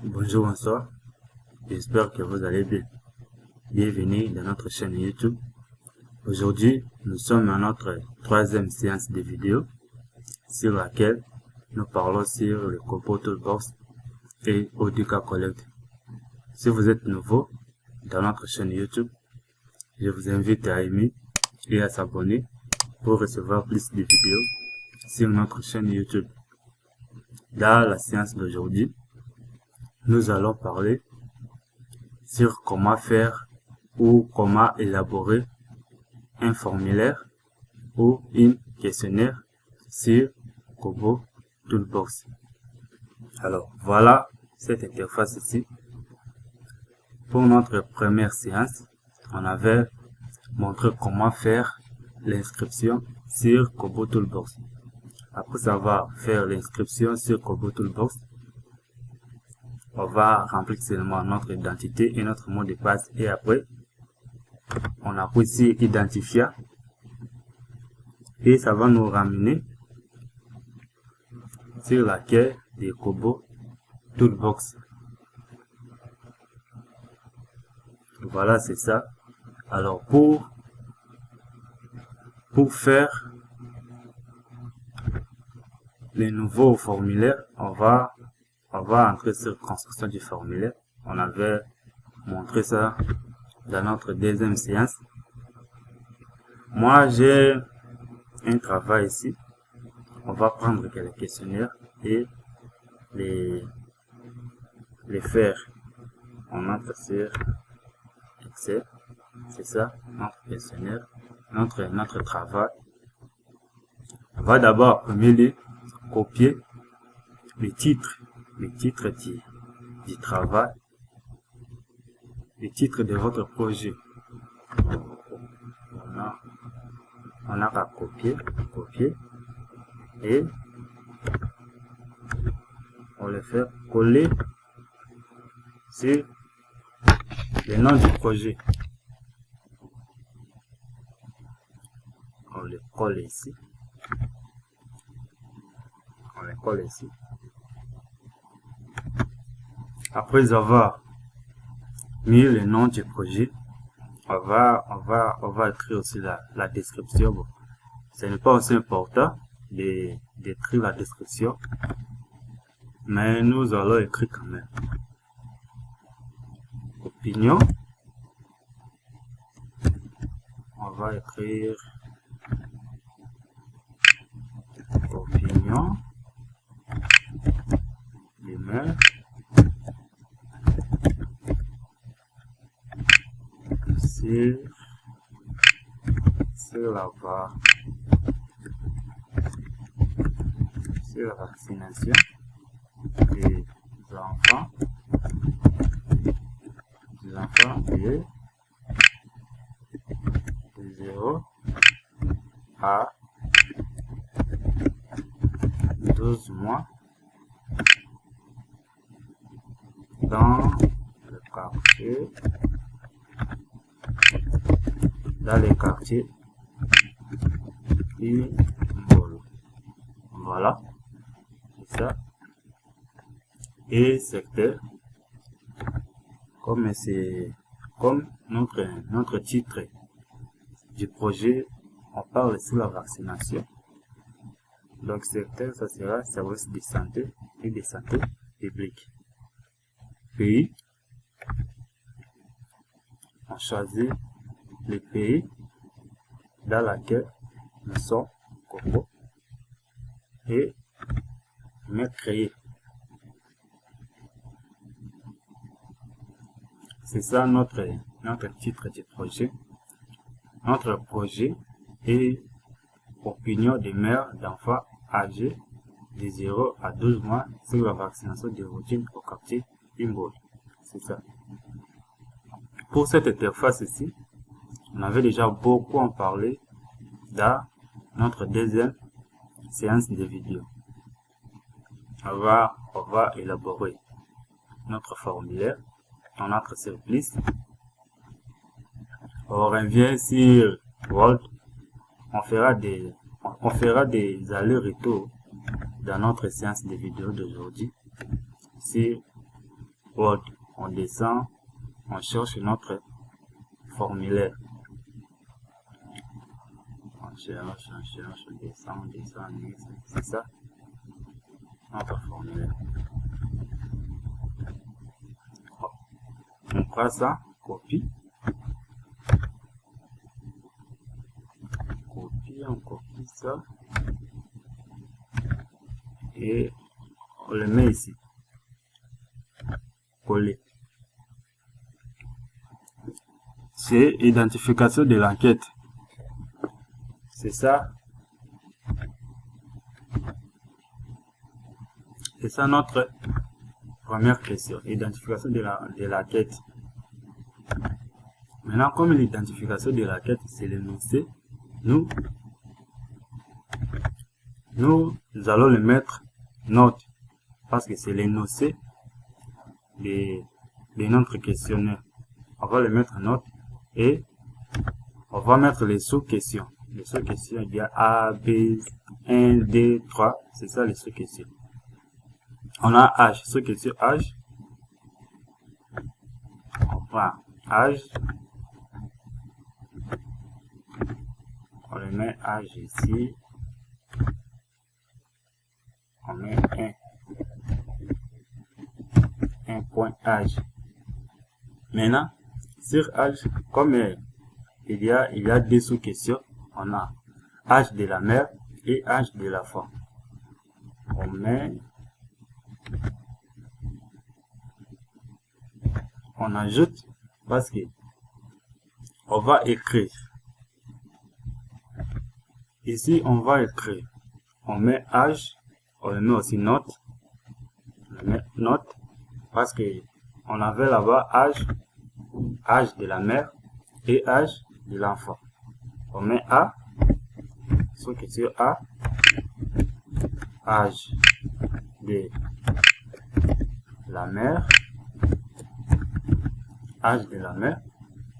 Bonjour, bonsoir, j'espère que vous allez bien. Bienvenue dans notre chaîne YouTube. Aujourd'hui, nous sommes à notre troisième séance de vidéo sur laquelle nous parlons sur le Kobo Toolbox et Audica Collect. Si vous êtes nouveau dans notre chaîne YouTube, je vous invite à aimer et à s'abonner pour recevoir plus de vidéos sur notre chaîne YouTube. Dans la séance d'aujourd'hui, nous allons parler sur comment faire ou comment élaborer un formulaire ou un questionnaire sur Kobo Toolbox. Alors voilà cette interface ici. Pour notre première séance, on avait montré comment faire l'inscription sur Kobo Toolbox. Après avoir fait l'inscription sur Kobo Toolbox, on va remplir seulement notre identité et notre mot de passe, et après on appuie sur identifier et ça va nous ramener sur la quai de Kobo Toolbox. Voilà, c'est ça. Alors pour faire les nouveaux formulaires, on va entrer sur construction du formulaire. On avait montré ça dans notre deuxième séance. Moi, j'ai un travail ici. On va prendre quelques questionnaires et les faire. On entre sur Excel. C'est ça, notre questionnaire, notre travail. On va d'abord, premier lieu, copier le titre du travail, le titre de votre projet. On a qu'à copier et on le fait coller sur le nom du projet. On le colle ici. Après avoir mis le nom du projet, on va écrire aussi la description. Bon, ce n'est pas aussi important d'écrire la description, mais nous allons écrire quand même. Opinion. On va écrire opinion du maire sur la vaccination des enfants de 0 à 12 mois dans les quartiers Imbolo. Voilà, c'est ça. Et secteur, comme notre titre du projet, on parle sur la vaccination. Donc secteur, ça sera service de santé et de santé publique. Pays, on choisit le pays dans lequel nous sommes Kobo et mettre créer. C'est ça notre titre du projet. Notre projet est opinion des mères d'enfants âgés de 0 à 12 mois sur la vaccination de routine au quartier Imbolo. C'est ça. Pour cette interface ici, on avait déjà beaucoup en parlé dans notre deuxième séance de vidéo. On va élaborer notre formulaire. On entre sur Plus. On revient sur Word. On fera des allers-retours dans notre séance de vidéo d'aujourd'hui sur Word. On descend, on cherche notre formulaire. On cherche, on descend, c'est ça, notre formulaire. On prend ça, copie, on copie ça, et on le met ici, coller. C'est identification de l'enquête. C'est ça. C'est ça notre première question. Identification de l'enquête. Maintenant, comme l'identification de l'enquête, c'est l'énoncé, nous allons le mettre note. Parce que c'est l'énoncé de notre questionnaire. On va le mettre note et on va mettre les sous-questions. Les sous-questions, il y a A, B, 1, 2, 3. C'est ça les sous-questions. On a âge. Sous-question âge. On prend âge. On le met âge ici. On met un point âge. Maintenant, sur âge, comme il y a deux sous-questions, on a âge de la mère et âge de la femme. On ajoute parce que on va écrire. Ici, on va écrire. On met âge, on le met aussi note. On met note parce que on avait là-bas âge de la mère et âge de l'enfant. On met A, sous-question A, âge de la mère, âge de la mère.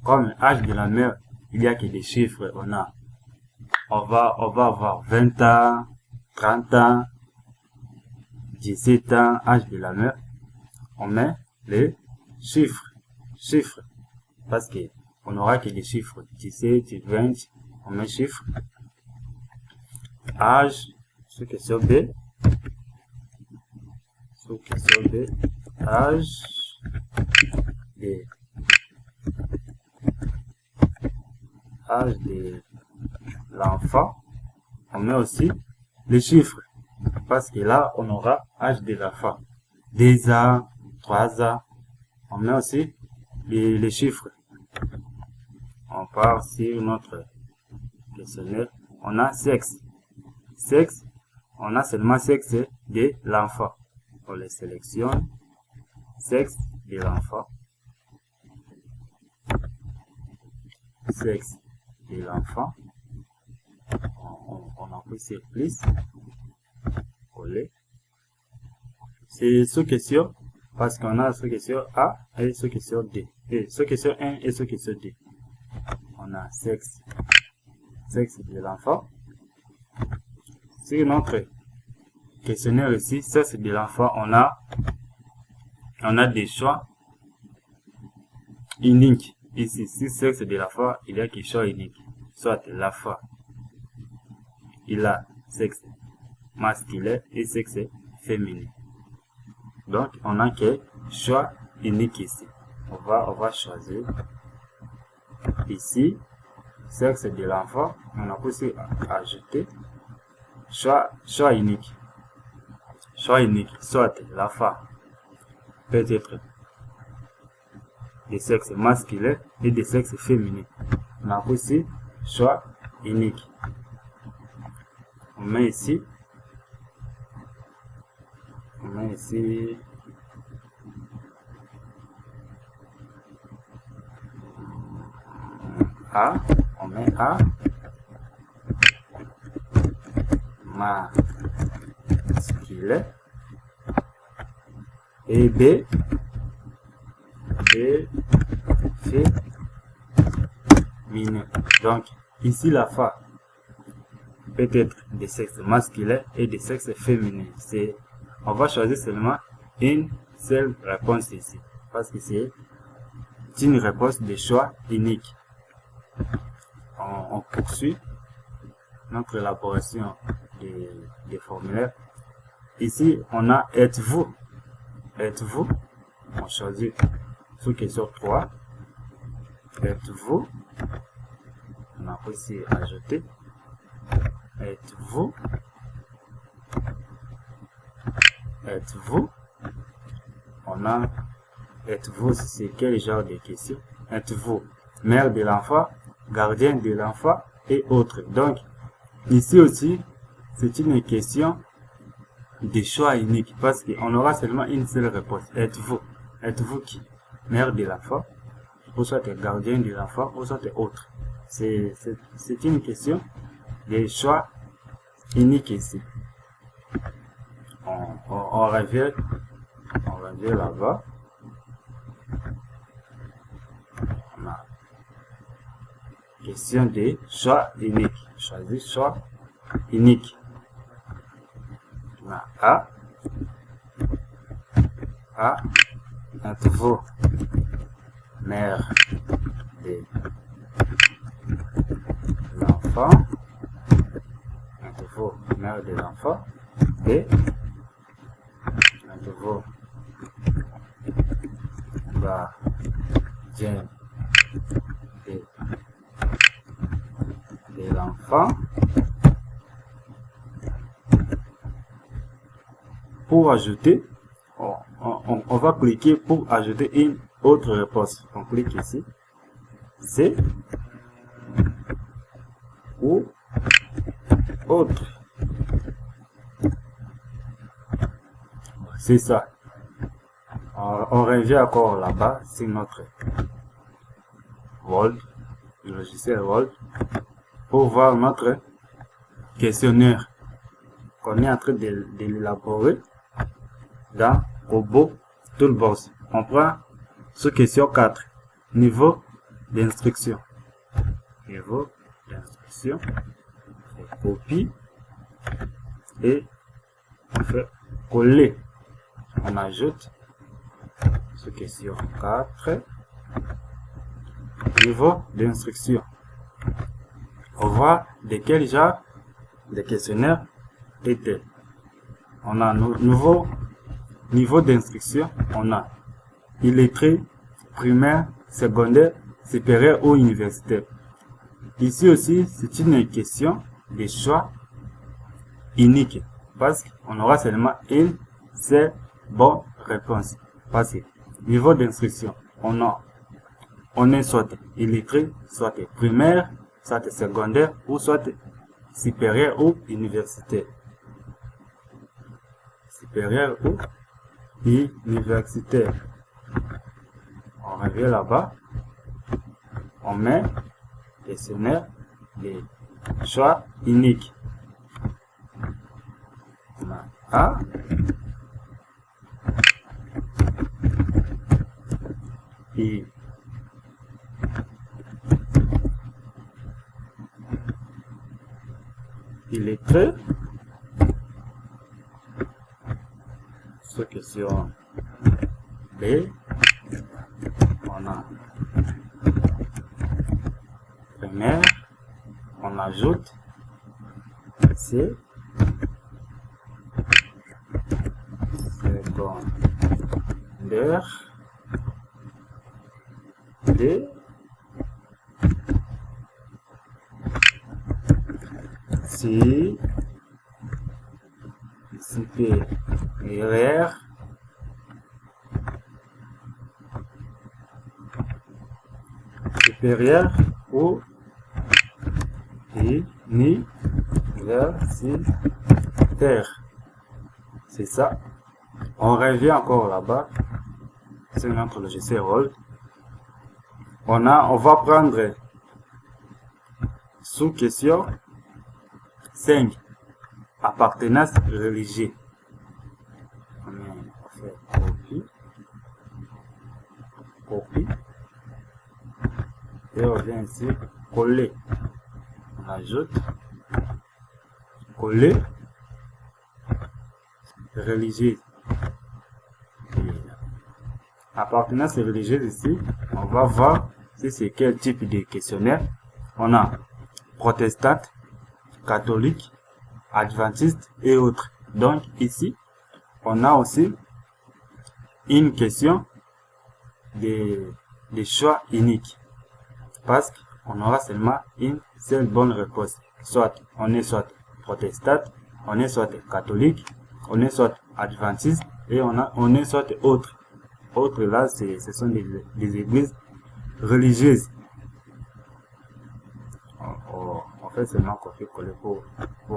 Comme âge de la mère, il y a que des chiffres, on va avoir 20 ans, 30 ans, 17 ans, âge de la mère. On met les chiffres, parce que on aura que des chiffres, 17, 20, on met chiffres. Âge, sous-question B, âge de l'enfant, on met aussi les chiffres, parce que là, on aura âge de l'enfant, 2 ans, 3 ans, on met aussi les chiffres. On part sur notre questionnaire, on a sexe, on a seulement sexe de l'enfant, on les sélectionne, sexe de l'enfant, sexe de l'enfant, on appuie sur plus, coller. C'est sous-question parce qu'on a sous-question A et sous-question D, et sous-question 1 et sous-question 2. On a sexe de l'enfant. Sur notre questionnaire ici, sexe de l'enfant, on a des choix uniques. Ici, si sexe de l'enfant, il y a des choix uniques. Soit l'enfant, il a sexe masculin et sexe féminin. Donc, on a que choix unique ici. On va choisir ici, sexe de l'enfant, on a pu ajouter choix unique. Choix unique, soit l'enfant peut être de sexe masculin et de sexe féminin. On a aussi choix unique. On met ici A, on met A, masculin, et B, féminin. Donc, ici, la femme peut être de sexe masculin et de sexe féminin. On va choisir seulement une seule réponse ici, parce que c'est une réponse de choix unique. On poursuit notre élaboration des formulaires. Ici, on a êtes-vous. Êtes-vous. On choisit sous question 3. Êtes-vous. On a aussi ajouté. Êtes-vous. Êtes-vous. On a êtes-vous, c'est quel genre de question? Êtes-vous mère de l'enfant, gardien de l'enfant et autres. Donc, ici aussi, c'est une question de choix unique parce qu'on aura seulement une seule réponse. Êtes-vous? Êtes-vous qui? Mère de l'enfant, ou soit gardien de l'enfant, ou soit autre. C'est une question de choix unique ici. On revient là-bas. On a question de choix unique. Choisir choix unique. On a A. Êtes-vous mère de l'enfant? Êtes-vous mère de l'enfant? B. Êtes-vous gardien de l'enfant? Pour ajouter, on va cliquer pour ajouter une autre réponse. On clique ici. C'est ou autre. C'est ça. On revient encore là-bas sur notre Word, le logiciel Word, pour voir notre questionnaire qu'on est en train de l'élaborer dans Robot Toolbox. On prend sous question 4, niveau d'instruction. Niveau d'instruction, on fait copie et on fait coller. On ajoute sous question 4, niveau d'instruction. On voit de quel genre de questionnaire était. On a nouveau niveau d'instruction. On a illettré, primaire, secondaire, supérieur ou universitaire. Ici aussi, c'est une question de choix unique parce qu'on aura seulement une seule bonne réponse. Parce que niveau d'instruction, on est soit illettré, soit primaire, soit secondaire ou soit supérieur ou universitaire. Supérieur ou universitaire. On revient là-bas. On met questionnaire de choix unique. On a A. Et illettré. Sur question B, on a primaire, on ajoute C, secondaire, D, C, supérieur, supérieur ou universitaire. C'est ça. On revient encore là-bas. C'est notre logiciel Word. On va prendre sous question 5. Appartenance religieuse. On fait copie. Et on vient ici coller. On ajoute coller religieuse. appartenance religieuse ici, on va voir si c'est quel type de questionnaire. On a protestante, catholique, adventiste et autres. Donc ici, on a aussi une question de choix unique. Parce qu'on aura seulement une seule bonne réponse. Soit on est soit protestante, on est soit catholique, on est soit adventiste et on est soit autre. Autre là, ce sont des églises religieuses. On fait seulement copier-coller pour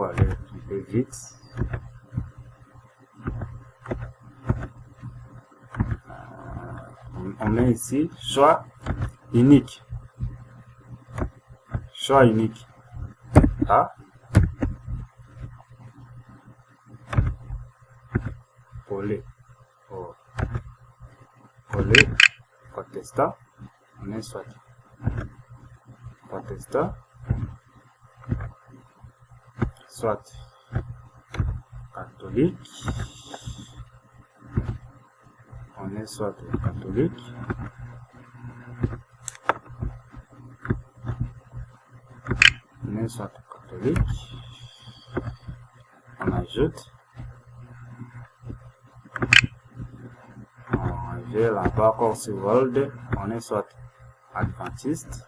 aller un peu vite. On met ici choix unique. Choix unique. A. Coller. Coller. Protestant. On est soit protestant. Soit catholique. On est soit catholique. On est soit catholique. On ajoute. On vient là-bas encore sur World. On est soit adventiste.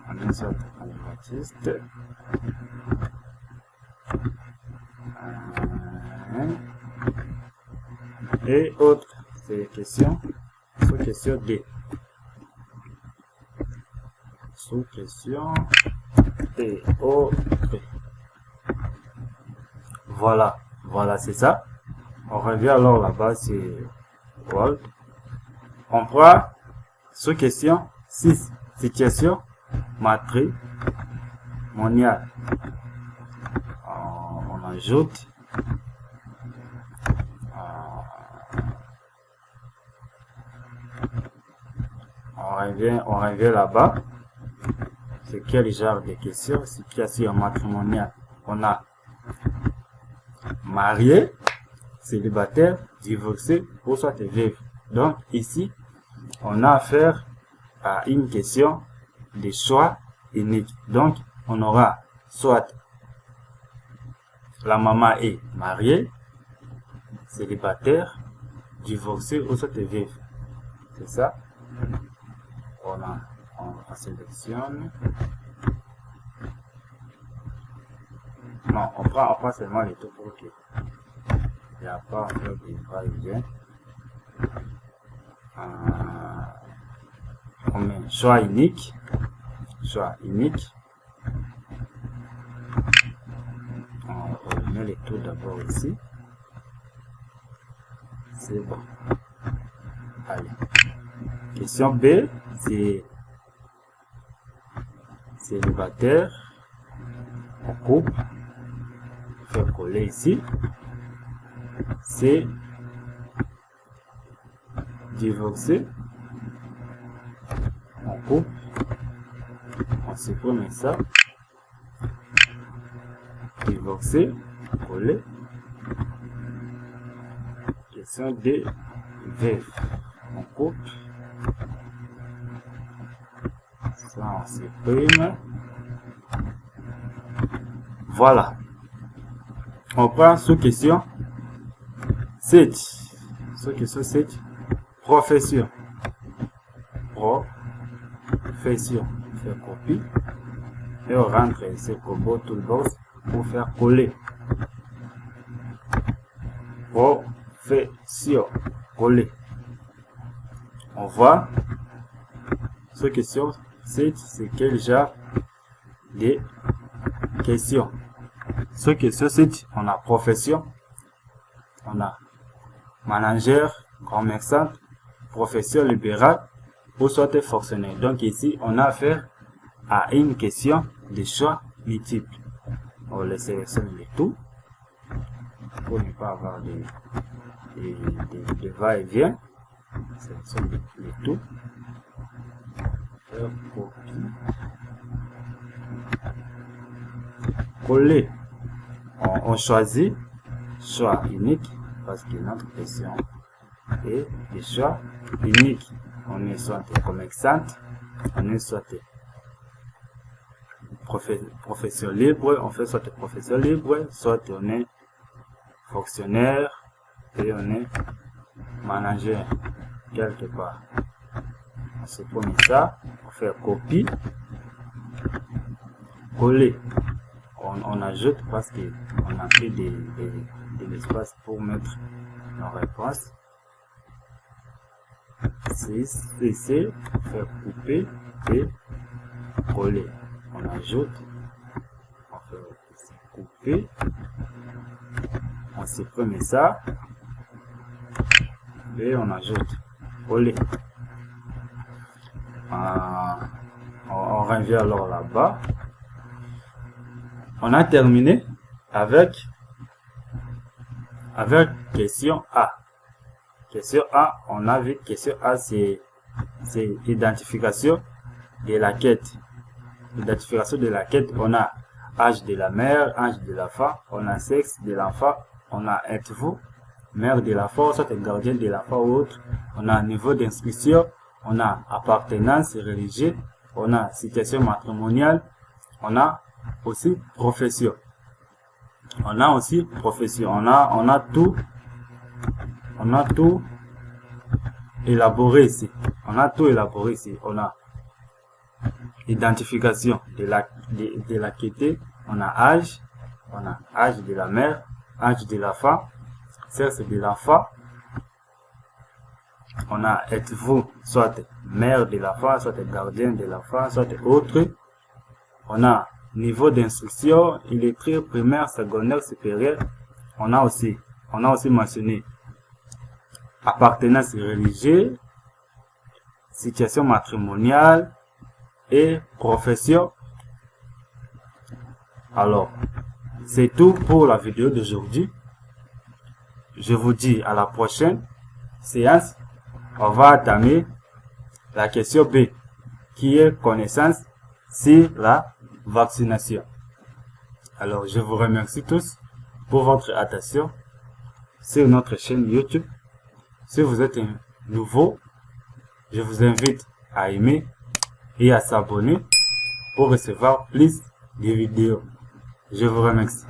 On est soit adventiste. Et autres, c'est les questions sous question D. Sous question D. Autres. Voilà, c'est ça. On revient alors là-bas sur World. On prend sous question 6. Situation matrimoniale. On ajoute. On revient là-bas. C'est quel genre de questions? Situation matrimoniale. On a marié, célibataire, divorcé ou soit veuve. Donc ici, on a affaire à une question de choix unique. Donc on aura soit la maman est mariée, célibataire, divorcé ou soit veuve. C'est ça. On sélectionne. Non, on prend seulement les tout pour que il n'y a pas à faire de va-et-vient. On met choix unique. On met les tout d'abord ici. C'est bon. Allez. Question B, c'est célibataire, en couple, faire coller ici. C'est divorcé, en couple, on supprime ça. Divorcé, coller. Question D, veuve, en couple. Ça, on supprime. Voilà. On prend sous question 7. Sous question 7. Profession. Faire copie. Et on rentre ici Combo Toolbox pour faire coller. Profession. Coller. On voit. Sous question 7, c'est quel genre de questions? Sous question 7, on a profession, on a manager, commerçant, profession libérale ou soit fonctionnaire. Donc ici, on a affaire à une question de choix multiple. On les sélectionne les tout pour ne pas avoir de va-et-vient. Sélectionne les tout. Coller. On choisit choix unique. parce que notre question est des choix uniques. On est soit commerçant, on est soit profession libre, on fait soit profession libre, soit on est fonctionnaire et on est manager quelque part. On se prend ça, on fait copie, coller. On ajoute parce que on a pris de l'espace pour mettre nos réponses. C'est faire couper et coller. On ajoute, on fait couper, on supprime ça et on ajoute coller. On revient alors là-bas. On a terminé avec question A. Question A, on a vu question A, c'est identification de la quête. Identification de la quête, on a âge de la mère, âge de l'enfant, on a sexe de l'enfant, on a êtes-vous, mère de l'enfant, soit gardien de l'enfant ou autre, on a niveau d'inscription, on a appartenance religieuse, on a situation matrimoniale, on a aussi profession. On a aussi profession. On a tout élaboré ici. On a tout élaboré ici. On a identification de la quête. On a âge de la mère, âge de l'enfant, sexe de l'enfant. On a êtes-vous soit mère de l'enfant, soit gardien de l'enfant, soit autre. On a niveau d'instruction, illettré, primaire, secondaire, supérieur. On a aussi mentionné appartenance religieuse, situation matrimoniale et profession. Alors, c'est tout pour la vidéo d'aujourd'hui. Je vous dis à la prochaine séance. On va entamer la question B, qui est connaissance sur la vaccination. Alors, je vous remercie tous pour votre attention sur notre chaîne YouTube. Si vous êtes nouveau, je vous invite à aimer et à s'abonner pour recevoir plus de vidéos. Je vous remercie.